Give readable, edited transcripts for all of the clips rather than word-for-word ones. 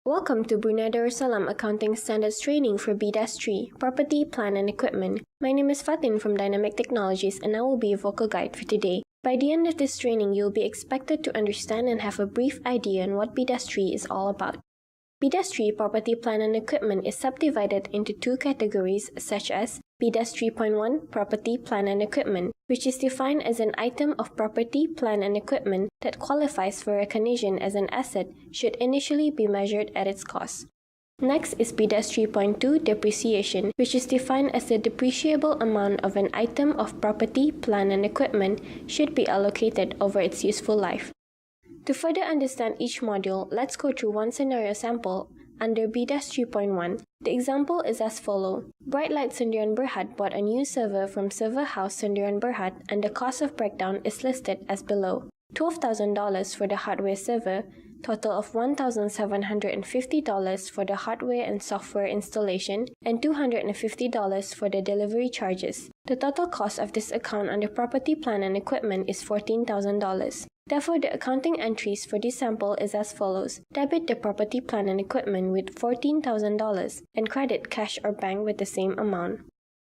Welcome to Brunei Darussalam Accounting Standards Training for BDAS 3, Property, Plant and Equipment. My name is Fatin from Dynamic Technologies and I will be a vocal guide for today. By the end of this training, you'll be expected to understand and have a brief idea on what BDAS 3 is all about. BDAS 3 Property, Plant and Equipment is subdivided into two categories such as BDAS 3.1 Property, Plant and Equipment, which is defined as an item of property, plant and equipment that qualifies for recognition as an asset should initially be measured at its cost. Next is BDAS 3.2 Depreciation, which is defined as the depreciable amount of an item of property, plant and equipment should be allocated over its useful life. To further understand each module, let's go through one scenario sample under BDAS 3.1. The example is as follows. Bright Light Sendirian Berhad bought a new server from Server House Sendirian Berhad and the cost of breakdown is listed as below. $12,000 for the hardware server, total of $1,750 for the hardware and software installation, and $250 for the delivery charges. The total cost of this account under property, plant and equipment is $14,000. Therefore, the accounting entries for this sample is as follows. Debit the property, plant and equipment with $14,000 and credit cash or bank with the same amount.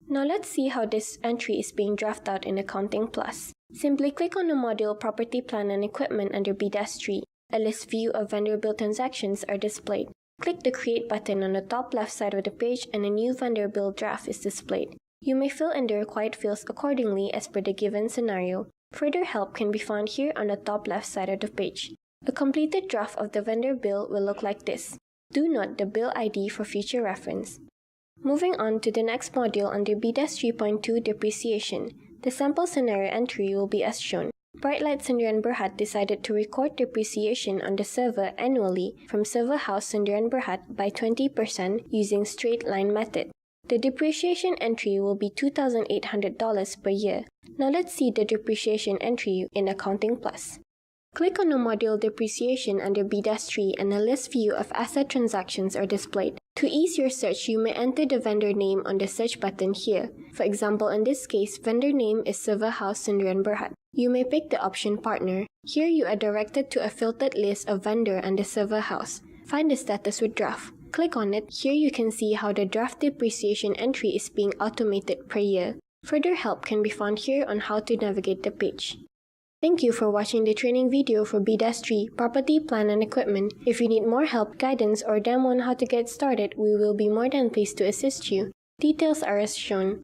Now let's see how this entry is being drafted out in Accounting Plus. Simply click on the module Property, Plant and Equipment under BDAS 3. A list view of vendor bill transactions are displayed. Click the Create button on the top left side of the page and a new vendor bill draft is displayed. You may fill in the required fields accordingly as per the given scenario. Further help can be found here on the top left side of the page. A completed draft of the vendor bill will look like this. Do note the bill ID for future reference. Moving on to the next module under BDAS 3.2 Depreciation. The sample scenario entry will be as shown. Bright Light Sendirian Berhad decided to record depreciation on the server annually from Server House Sendirian Berhad by 20% using straight line method. The depreciation entry will be $2,800 per year. Now let's see the depreciation entry in Accounting Plus. Click on the module Depreciation under BDAS 3 and a list view of asset transactions are displayed. To ease your search, you may enter the vendor name on the search button here. For example, in this case, vendor name is Server House Sendirian Berhad. You may pick the option Partner. Here you are directed to a filtered list of vendor under Server House. Find the status with draft. Click on it. Here you can see how the draft depreciation entry is being automated per year. Further help can be found here on how to navigate the page. Thank you for watching the training video for BDAS 3, Property, Plant and Equipment. If you need more help, guidance, or demo on how to get started, we will be more than pleased to assist you. Details are as shown.